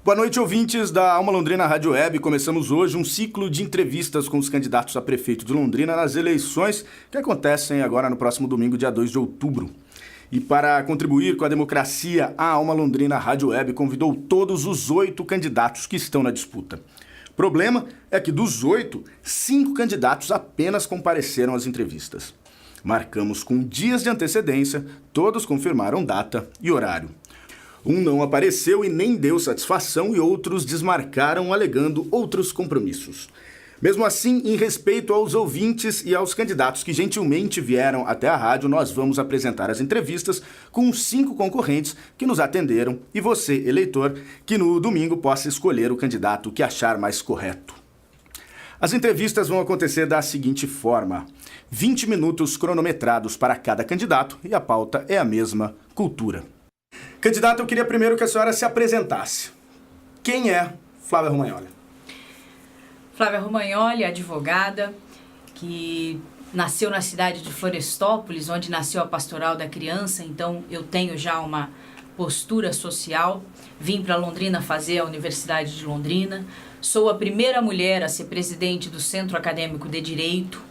Boa noite, ouvintes da Alma Londrina Rádio Web. Começamos hoje um ciclo de entrevistas com os candidatos a prefeito de Londrina nas eleições que acontecem agora no próximo domingo, dia 2 de outubro. E para contribuir com a democracia, a Alma Londrina Rádio Web convidou todos os 8 candidatos que estão na disputa. O problema é que dos 8, 5 candidatos apenas compareceram às entrevistas. Marcamos com dias de antecedência, todos confirmaram data e horário. Um não apareceu e nem deu satisfação e outros desmarcaram alegando outros compromissos. Mesmo assim, em respeito aos ouvintes e aos candidatos que gentilmente vieram até a rádio, nós vamos apresentar as entrevistas com os 5 concorrentes que nos atenderam e você, eleitor, que no domingo possa escolher o candidato que achar mais correto. As entrevistas vão acontecer da seguinte forma: 20 minutos cronometrados para cada candidato e a pauta é a mesma: cultura. Candidato, eu queria primeiro que a senhora se apresentasse. Quem é Flávia Romagnoli? Flávia Romagnoli, advogada, que nasceu na cidade de Florestópolis, onde nasceu a Pastoral da Criança, então eu tenho já uma postura social. Vim para Londrina fazer a Universidade de Londrina. Sou a primeira mulher a ser presidente do Centro Acadêmico de Direito,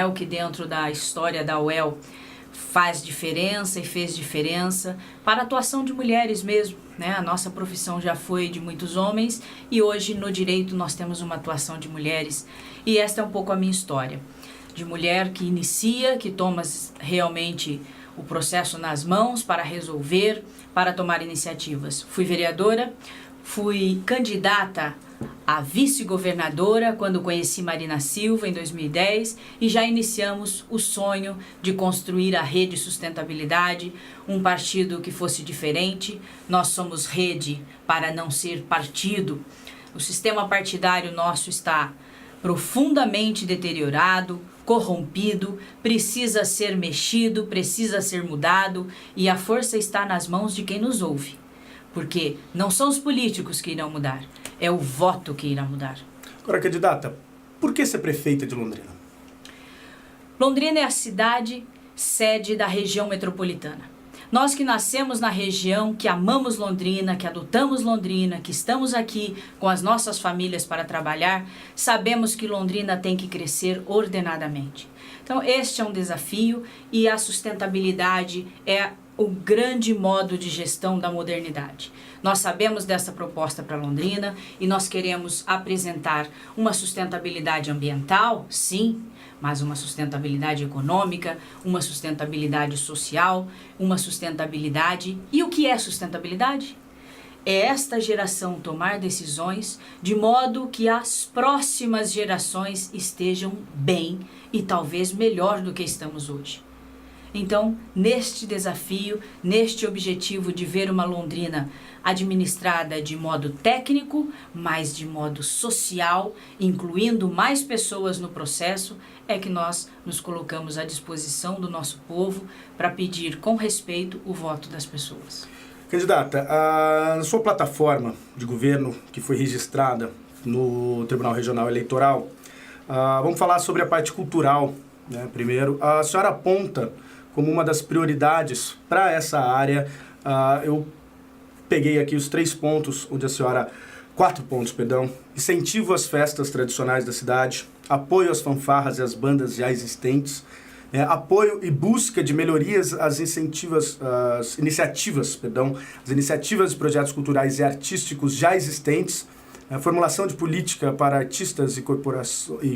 o que dentro da história da UEL faz diferença e fez diferença para a atuação de mulheres mesmo, A nossa profissão já foi de muitos homens e hoje no direito nós temos uma atuação de mulheres e esta é um pouco a minha história, de mulher que inicia, que toma realmente o processo nas mãos para resolver, para tomar iniciativas. Fui vereadora, fui candidata a vice-governadora quando conheci Marina Silva em 2010 e já iniciamos o sonho de construir a Rede Sustentabilidade, um partido que fosse diferente. Nós somos rede para não ser partido. O sistema partidário nosso está profundamente deteriorado, corrompido, precisa ser mexido, precisa ser mudado e a força está nas mãos de quem nos ouve. Porque não são os políticos que irão mudar, é o voto que irá mudar. Agora, candidata, por que ser prefeita de Londrina? Londrina é a cidade sede da região metropolitana. Nós que nascemos na região, que amamos Londrina, que adotamos Londrina, que estamos aqui com as nossas famílias para trabalhar, sabemos que Londrina tem que crescer ordenadamente. Então, este é um desafio e a sustentabilidade é o grande modo de gestão da modernidade. Nós sabemos dessa proposta para Londrina e nós queremos apresentar uma sustentabilidade ambiental, sim, mas uma sustentabilidade econômica, uma sustentabilidade social, uma sustentabilidade... E o que é sustentabilidade? É esta geração tomar decisões de modo que as próximas gerações estejam bem e talvez melhor do que estamos hoje. Então, neste desafio, neste objetivo de ver uma Londrina administrada de modo técnico, mas de modo social, incluindo mais pessoas no processo, é que nós nos colocamos à disposição do nosso povo para pedir com respeito o voto das pessoas. Candidata, a sua plataforma de governo, que foi registrada no Tribunal Regional Eleitoral, vamos falar sobre a parte cultural, primeiro. A senhora aponta como uma das prioridades para essa área, eu peguei aqui os 3 pontos, onde a senhora... 4 pontos, perdão. Incentivo às festas tradicionais da cidade, apoio às fanfarras e às bandas já existentes, apoio e busca de melhorias às iniciativas e projetos culturais e artísticos já existentes, a formulação de política para artistas e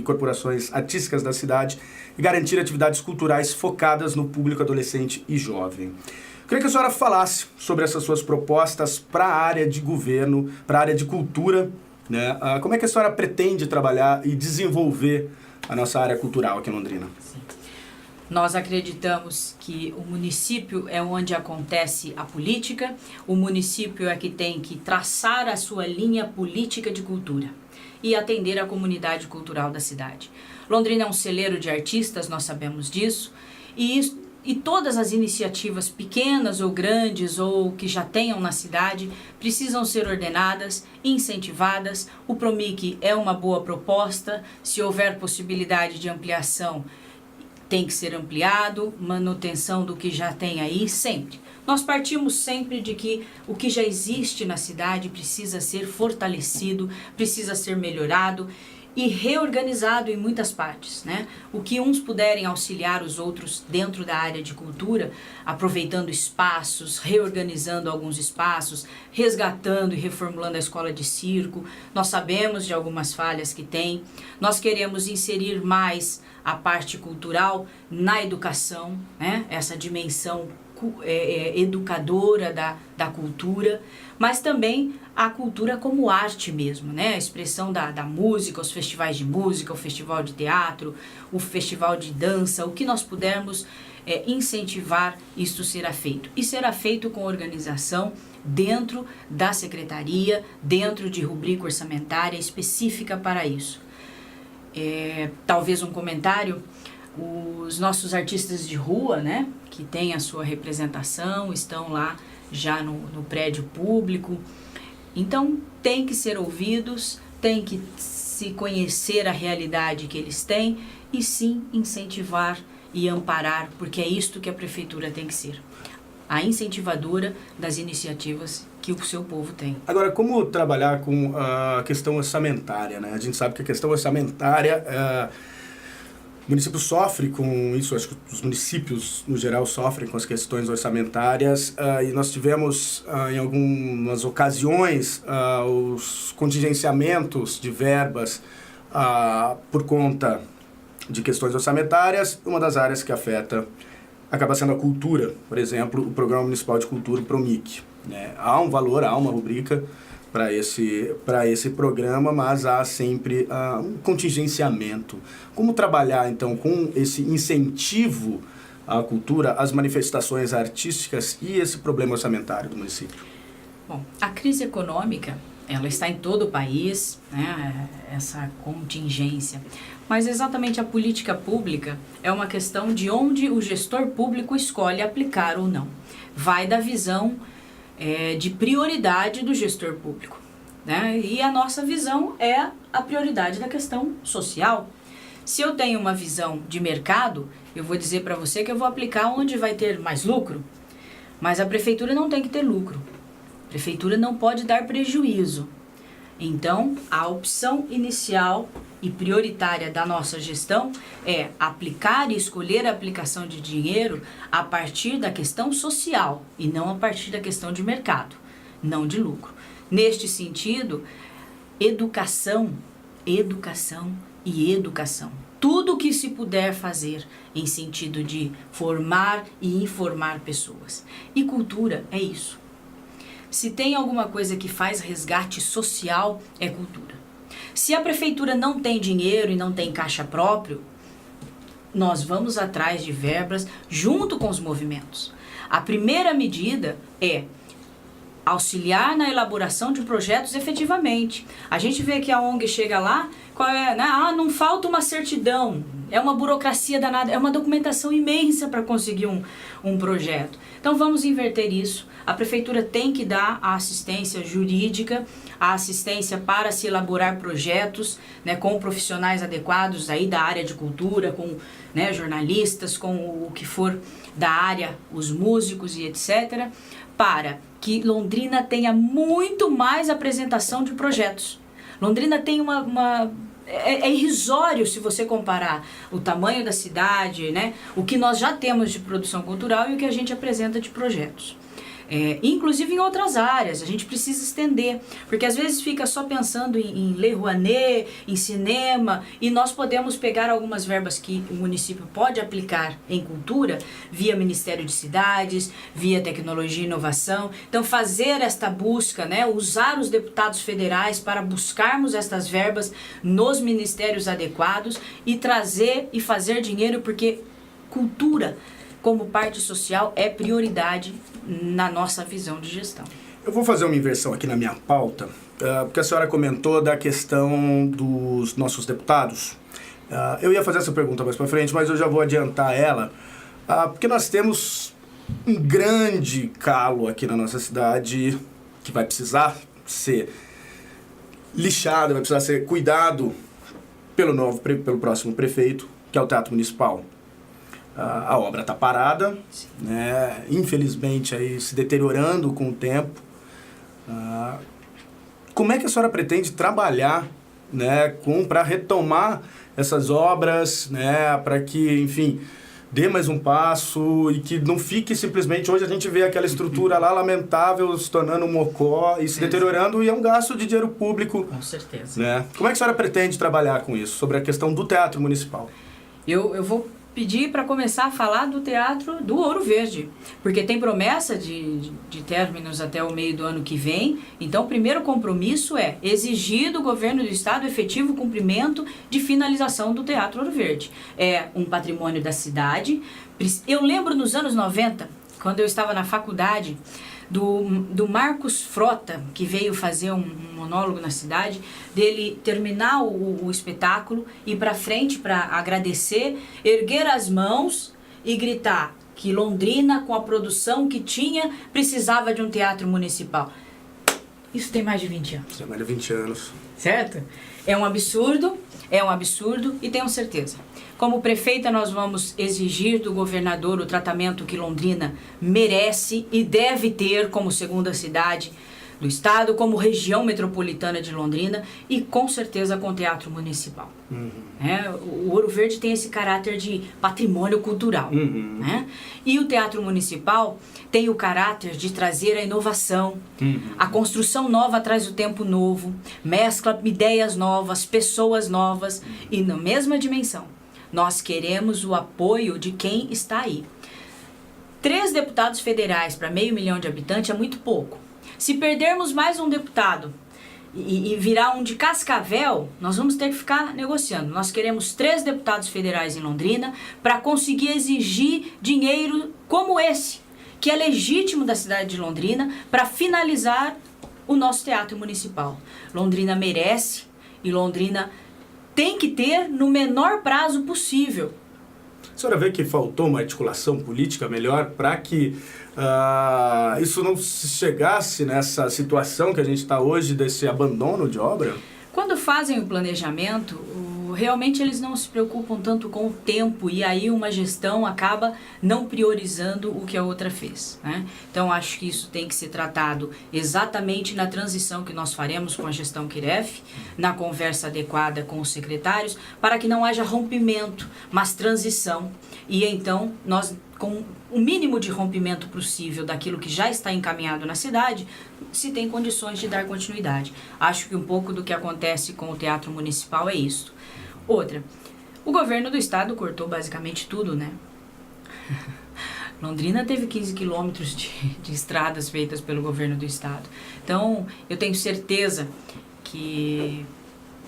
corporações artísticas da cidade e garantir atividades culturais focadas no público adolescente e jovem. Queria que a senhora falasse sobre essas suas propostas para a área de governo, para a área de cultura, Como é que a senhora pretende trabalhar e desenvolver a nossa área cultural aqui em Londrina? Sim. Nós acreditamos que o município é onde acontece a política, o município é que tem que traçar a sua linha política de cultura e atender a comunidade cultural da cidade. Londrina é um celeiro de artistas, nós sabemos disso, e todas as iniciativas pequenas ou grandes ou que já tenham na cidade precisam ser ordenadas, incentivadas. O Promic é uma boa proposta, se houver possibilidade de ampliação, tem que ser ampliado, manutenção do que já tem aí, sempre. Nós partimos sempre de que o que já existe na cidade precisa ser fortalecido, precisa ser melhorado e reorganizado em muitas partes, né? O que uns puderem auxiliar os outros dentro da área de cultura, aproveitando espaços, reorganizando alguns espaços, resgatando e reformulando a escola de circo. Nós sabemos de algumas falhas que tem. Nós queremos inserir mais a parte cultural na educação, né? Essa dimensão educadora da cultura, mas também a cultura como arte mesmo, né? A expressão da música, os festivais de música, o festival de teatro, o festival de dança, o que nós pudermos incentivar, isso será feito. E será feito com organização dentro da secretaria, dentro de rubrica orçamentária específica para isso. Talvez um comentário: os nossos artistas de rua, né, que têm a sua representação, estão lá já no prédio público. Então, tem que ser ouvidos, tem que se conhecer a realidade que eles têm e sim incentivar e amparar, porque é isto que a prefeitura tem que ser, a incentivadora das iniciativas que o seu povo tem. Agora, como trabalhar com a questão orçamentária, né? A gente sabe que a questão orçamentária, o município sofre com isso, acho que os municípios, no geral, sofrem com as questões orçamentárias, e nós tivemos, em algumas ocasiões, os contingenciamentos de verbas por conta de questões orçamentárias. Uma das áreas que afeta acaba sendo a cultura, por exemplo, o Programa Municipal de Cultura, o PROMIC, né? Há um valor, há uma rubrica para esse programa, mas há sempre um contingenciamento. Como trabalhar, então, com esse incentivo à cultura, às manifestações artísticas e esse problema orçamentário do município? Bom, a crise econômica, ela está em todo o país, né, essa contingência. Mas exatamente a política pública é uma questão de onde o gestor público escolhe aplicar ou não. Vai da visão de prioridade do gestor público, né? E a nossa visão é a prioridade da questão social. Se eu tenho uma visão de mercado, eu vou dizer para você que eu vou aplicar onde vai ter mais lucro, mas a prefeitura não tem que ter lucro. A prefeitura não pode dar prejuízo. Então, a opção inicial e prioritária da nossa gestão é aplicar e escolher a aplicação de dinheiro a partir da questão social e não a partir da questão de mercado, não de lucro. Neste sentido, educação e educação. Tudo o que se puder fazer em sentido de formar e informar pessoas. E cultura é isso. Se tem alguma coisa que faz resgate social, é cultura. Se a prefeitura não tem dinheiro e não tem caixa próprio, nós vamos atrás de verbas junto com os movimentos. A primeira medida é auxiliar na elaboração de projetos efetivamente. A gente vê que a ONG chega lá, qual é, né? Não falta uma certidão, é uma burocracia danada, é uma documentação imensa para conseguir um projeto. Então vamos inverter isso. A prefeitura tem que dar a assistência jurídica, a assistência para se elaborar projetos, né, com profissionais adequados aí da área de cultura, com, né, jornalistas, com o que for da área, os músicos e etc., para que Londrina tenha muito mais apresentação de projetos. Londrina tem é irrisório se você comparar o tamanho da cidade, né, o que nós já temos de produção cultural e o que a gente apresenta de projetos. Inclusive em outras áreas, a gente precisa estender, porque às vezes fica só pensando em Lei Rouanet, em cinema, e nós podemos pegar algumas verbas que o município pode aplicar em cultura, via Ministério de Cidades, via Tecnologia e Inovação. Então fazer esta busca, né, usar os deputados federais para buscarmos estas verbas nos ministérios adequados e trazer e fazer dinheiro, porque cultura como parte social é prioridade na nossa visão de gestão. Eu vou fazer uma inversão aqui na minha pauta, porque a senhora comentou da questão dos nossos deputados. Eu ia fazer essa pergunta mais para frente, mas eu já vou adiantar ela, porque nós temos um grande calo aqui na nossa cidade que vai precisar ser lixado, vai precisar ser cuidado pelo próximo prefeito, que é o Teatro Municipal. a obra está parada, né? Infelizmente aí se deteriorando com o tempo. Como é que a senhora pretende trabalhar, né, para retomar essas obras, né, para que, enfim, dê mais um passo e que não fique simplesmente... Hoje a gente vê aquela estrutura lá lamentável se tornando um mocó e se deteriorando, e é um gasto de dinheiro público. Com certeza. Né? Como é que a senhora pretende trabalhar com isso, sobre a questão do Teatro Municipal? Eu vou pedir para começar a falar do Teatro do Ouro Verde, porque tem promessa de términos até o meio do ano que vem. Então, o primeiro compromisso é exigir do governo do estado efetivo cumprimento de finalização do Teatro Ouro Verde. É um patrimônio da cidade. Eu lembro nos anos 90, quando eu estava na faculdade, do Marcos Frota, que veio fazer um monólogo na cidade, dele terminar o espetáculo, ir para frente para agradecer, erguer as mãos e gritar que Londrina, com a produção que tinha, precisava de um teatro municipal. Isso tem mais de 20 anos. Tem mais de 20 anos. Certo? É um absurdo e tenho certeza. Como prefeita, nós vamos exigir do governador o tratamento que Londrina merece e deve ter como segunda cidade do estado, como região metropolitana de Londrina e com certeza com o Teatro Municipal. O Ouro Verde tem esse caráter de patrimônio cultural. Né? E o Teatro Municipal tem o caráter de trazer a inovação. A construção nova traz o tempo novo, mescla ideias novas, pessoas novas e na mesma dimensão. Nós queremos o apoio de quem está aí. 3 deputados federais para 500 mil de habitantes é muito pouco. Se perdermos mais um deputado e virar um de Cascavel, nós vamos ter que ficar negociando. Nós queremos 3 deputados federais em Londrina para conseguir exigir dinheiro como esse, que é legítimo da cidade de Londrina, para finalizar o nosso teatro municipal. Londrina merece e Londrina tem que ter no menor prazo possível. A senhora vê que faltou uma articulação política melhor para que isso não chegasse nessa situação que a gente está hoje, desse abandono de obra? Quando fazem o planejamento, realmente eles não se preocupam tanto com o tempo e aí uma gestão acaba não priorizando o que a outra fez. Né? Então, acho que isso tem que ser tratado exatamente na transição que nós faremos com a gestão Quiref, na conversa adequada com os secretários, para que não haja rompimento, mas transição. E então, nós, com o mínimo de rompimento possível daquilo que já está encaminhado na cidade, se tem condições de dar continuidade. Acho que um pouco do que acontece com o Teatro Municipal é isso. Outra, o governo do estado cortou basicamente tudo, né? Londrina teve 15 quilômetros de estradas feitas pelo governo do estado. Então, eu tenho certeza que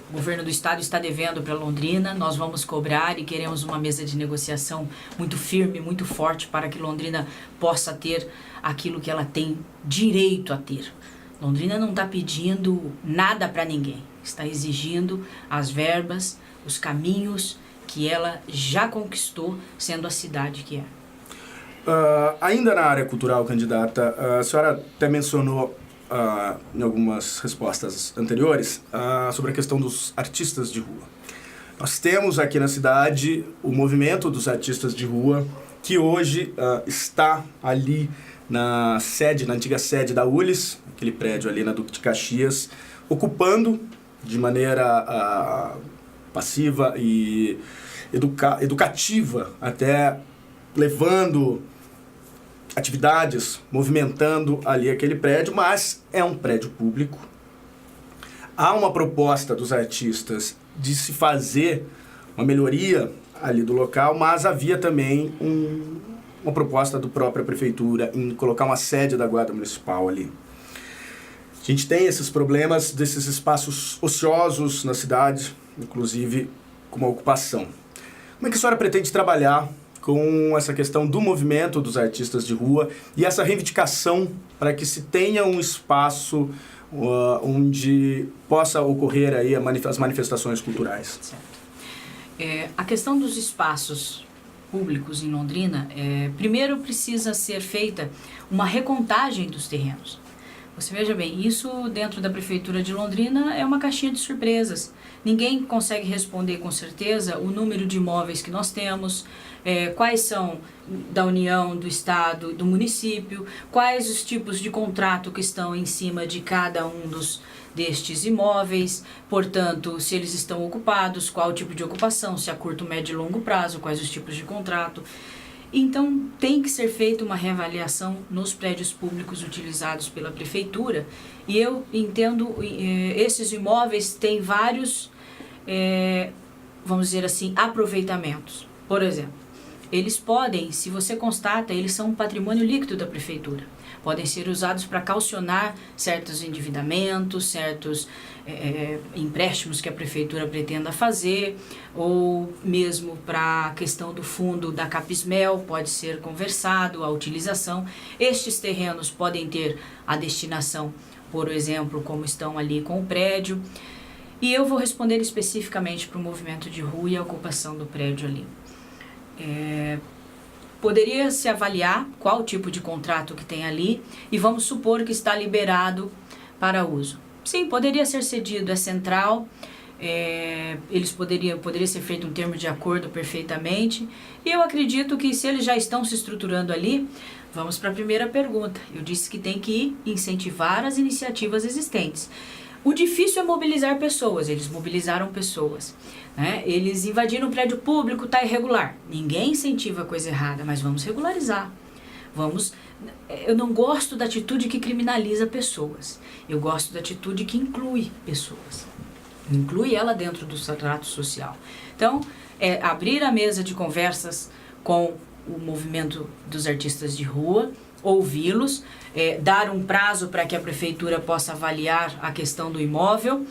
o governo do estado está devendo para Londrina, nós vamos cobrar e queremos uma mesa de negociação muito firme, muito forte, para que Londrina possa ter aquilo que ela tem direito a ter. Londrina não está pedindo nada para ninguém, está exigindo as verbas, os caminhos que ela já conquistou, sendo a cidade que é. Ainda na área cultural, candidata, a senhora até mencionou em algumas respostas anteriores sobre a questão dos artistas de rua. Nós temos aqui na cidade o movimento dos artistas de rua, que hoje está ali na antiga sede da ULIS, aquele prédio ali na Duque de Caxias, ocupando de maneira passiva e educativa, até levando atividades, movimentando ali aquele prédio, mas é um prédio público. Há uma proposta dos artistas de se fazer uma melhoria ali do local, mas havia também uma proposta da própria prefeitura em colocar uma sede da Guarda Municipal ali. A gente tem esses problemas desses espaços ociosos na cidade, inclusive com uma ocupação. Como é que a senhora pretende trabalhar com essa questão do movimento dos artistas de rua e essa reivindicação para que se tenha um espaço onde possa ocorrer aí as manifestações culturais? Certo. A questão dos espaços públicos em Londrina, primeiro precisa ser feita uma recontagem dos terrenos. Você veja bem, isso dentro da Prefeitura de Londrina é uma caixinha de surpresas. Ninguém consegue responder com certeza o número de imóveis que nós temos, quais são da União, do Estado, do município, quais os tipos de contrato que estão em cima de cada um destes imóveis, portanto, se eles estão ocupados, qual o tipo de ocupação, se a curto, médio e longo prazo, quais os tipos de contrato. Então, tem que ser feita uma reavaliação nos prédios públicos utilizados pela Prefeitura, e eu entendo, esses imóveis têm vários, vamos dizer assim, aproveitamentos. Por exemplo, eles podem, se você constata, eles são um patrimônio líquido da Prefeitura. Podem ser usados para calcionar certos endividamentos, certos empréstimos que a Prefeitura pretenda fazer, ou mesmo para a questão do fundo da Capismel, pode ser conversado a utilização. Estes terrenos podem ter a destinação, por exemplo, como estão ali com o prédio. E eu vou responder especificamente para o movimento de rua e a ocupação do prédio ali. Poderia se avaliar qual tipo de contrato que tem ali e vamos supor que está liberado para uso. Sim, poderia ser cedido, é central, poderia ser feito um termo de acordo perfeitamente, e eu acredito que se eles já estão se estruturando ali, vamos para a primeira pergunta. Eu disse que tem que incentivar as iniciativas existentes. O difícil é mobilizar pessoas, eles mobilizaram pessoas, né? Eles invadiram o prédio público, está irregular. Ninguém incentiva coisa errada, mas vamos regularizar. Eu não gosto da atitude que criminaliza pessoas, eu gosto da atitude que inclui pessoas, inclui ela dentro do trato social. Então, abrir a mesa de conversas com o movimento dos artistas de rua, ouvi-los, dar um prazo para que a Prefeitura possa avaliar a questão do imóvel.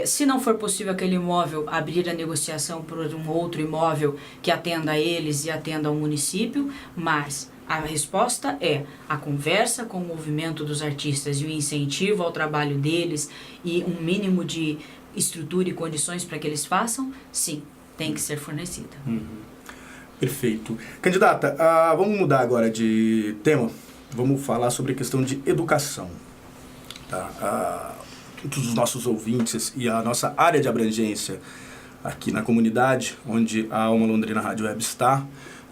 Se não for possível aquele imóvel, abrir a negociação por um outro imóvel que atenda a eles e atenda ao município, mas a resposta é a conversa com o movimento dos artistas e o incentivo ao trabalho deles e um mínimo de estrutura e condições para que eles façam, sim, tem que ser fornecida. Perfeito. Candidata, vamos mudar agora de tema. Vamos falar sobre a questão de educação. Tá? Todos os nossos ouvintes e a nossa área de abrangência aqui na comunidade, onde a Alma Londrina Rádio Web está,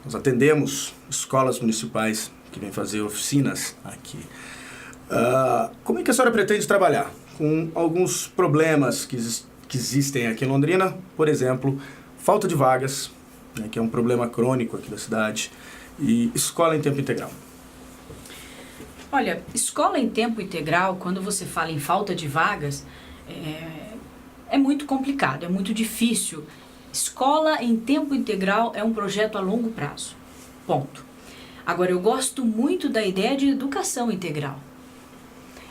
nós atendemos escolas municipais que vêm fazer oficinas aqui. Como é que a senhora pretende trabalhar com alguns problemas que existem aqui em Londrina? Por exemplo, falta de vagas, né, que é um problema crônico aqui da cidade, e escola em tempo integral. Olha, escola em tempo integral, quando você fala em falta de vagas, é muito complicado, é muito difícil. Escola em tempo integral é um projeto a longo prazo, ponto. Agora, eu gosto muito da ideia de educação integral.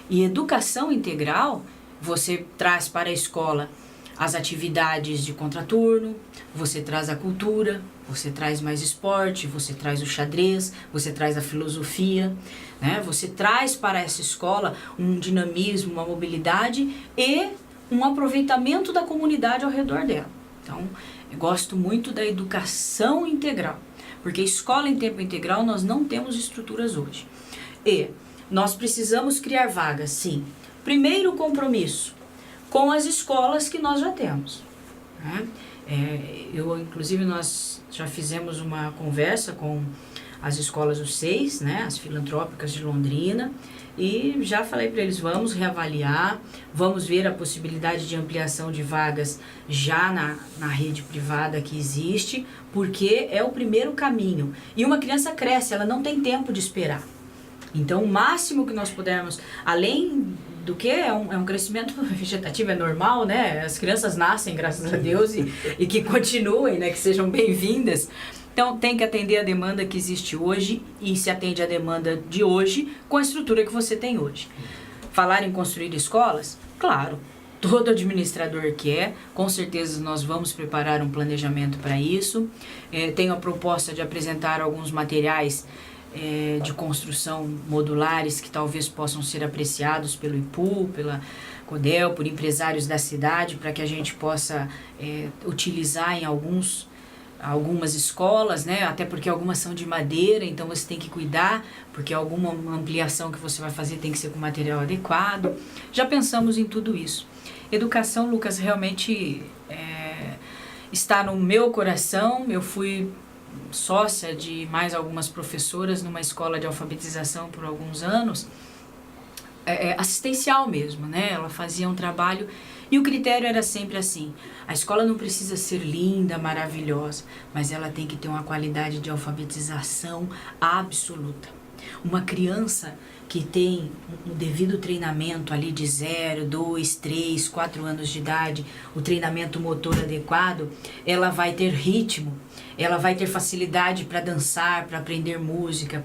E educação integral, você traz para a escola as atividades de contraturno, você traz a cultura, você traz mais esporte, você traz o xadrez, você traz a filosofia, né? Você traz para essa escola um dinamismo, uma mobilidade e um aproveitamento da comunidade ao redor dela. Então, eu gosto muito da educação integral, porque escola em tempo integral nós não temos estruturas hoje. E nós precisamos criar vagas, sim. Primeiro compromisso com as escolas que nós já temos, né? Inclusive, nós já fizemos uma conversa com as escolas do SEIS, né, as filantrópicas de Londrina, e já falei para eles, vamos reavaliar, vamos ver a possibilidade de ampliação de vagas já na rede privada que existe, porque é o primeiro caminho. E uma criança cresce, ela não tem tempo de esperar. Então, o máximo que nós pudermos, além do que é um crescimento vegetativo, é normal, né? As crianças nascem, graças a Deus, e que continuem, né? Que sejam bem-vindas. Então, tem que atender a demanda que existe hoje e se atende a demanda de hoje com a estrutura que você tem hoje. Falar em construir escolas? Claro, todo administrador quer, com certeza nós vamos preparar um planejamento para isso. Tenho a proposta de apresentar alguns materiais de construção modulares que talvez possam ser apreciados pelo IPU, pela CODEL, por empresários da cidade, para que a gente possa utilizar em alguns algumas escolas, né? Até porque algumas são de madeira, então você tem que cuidar, porque alguma ampliação que você vai fazer tem que ser com material adequado. Já pensamos em tudo isso. Educação, Lucas, realmente está no meu coração. Eu fui sócia de mais algumas professoras numa escola de alfabetização por alguns anos, assistencial mesmo, né? Ela fazia um trabalho e o critério era sempre assim: a escola não precisa ser linda, maravilhosa, mas ela tem que ter uma qualidade de alfabetização absoluta. Uma criança que tem um devido treinamento ali de 0, 2, 3, 4 anos de idade, o treinamento motor adequado, ela vai ter ritmo, ela vai ter facilidade para dançar, para aprender música,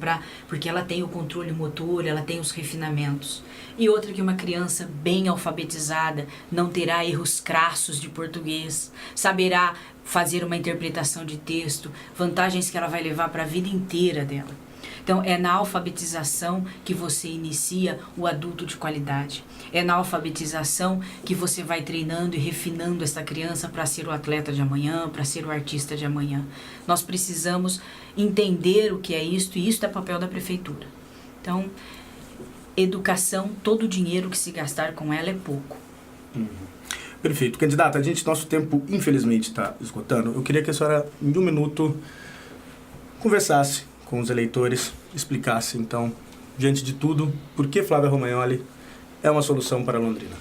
porque ela tem o controle motor, ela tem os refinamentos. E outra, que uma criança bem alfabetizada não terá erros crassos de português, saberá fazer uma interpretação de texto, vantagens que ela vai levar para a vida inteira dela. Então, é na alfabetização que você inicia o adulto de qualidade. É na alfabetização que você vai treinando e refinando essa criança para ser o atleta de amanhã, para ser o artista de amanhã. Nós precisamos entender o que é isto, e isso é papel da prefeitura. Então, educação, todo o dinheiro que se gastar com ela é pouco. Perfeito. Candidata, nosso tempo infelizmente está esgotando. Eu queria que a senhora, em 1 minuto, conversasse com os eleitores, explicasse, então, diante de tudo, por que Flávia Romagnoli é uma solução para Londrina.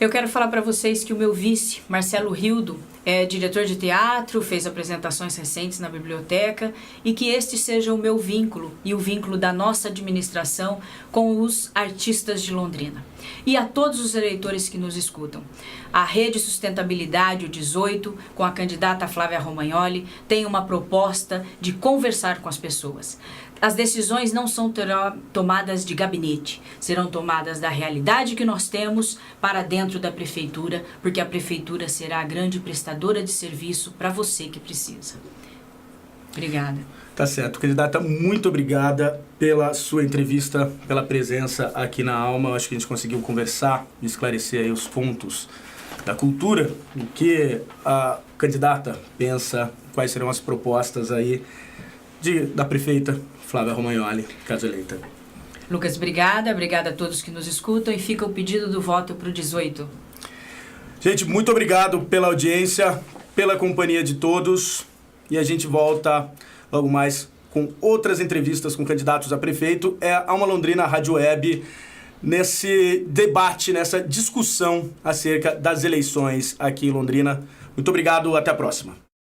Eu quero falar para vocês que o meu vice, Marcelo Rildo, é diretor de teatro, fez apresentações recentes na biblioteca, e que este seja o meu vínculo e o vínculo da nossa administração com os artistas de Londrina. E a todos os eleitores que nos escutam. A Rede Sustentabilidade, o 18, com a candidata Flávia Romagnoli, tem uma proposta de conversar com as pessoas. As decisões não são tomadas de gabinete, serão tomadas da realidade que nós temos para dentro da prefeitura, porque a prefeitura será a grande prestadora de serviço para você que precisa. Obrigada. Tá certo. Candidata, muito obrigada pela sua entrevista, pela presença aqui na Alma. Eu acho que a gente conseguiu conversar, esclarecer aí os pontos da cultura, o que a candidata pensa, quais serão as propostas aí da prefeita Flávia Romagnoli, caso eleita. Lucas, obrigada a todos que nos escutam, e fica o pedido do voto para o 18. Gente, muito obrigado pela audiência, pela companhia de todos, e a gente volta logo mais com outras entrevistas com candidatos a prefeito. É a Alma Londrina Rádio Web, nesse debate, nessa discussão acerca das eleições aqui em Londrina. Muito obrigado, até a próxima.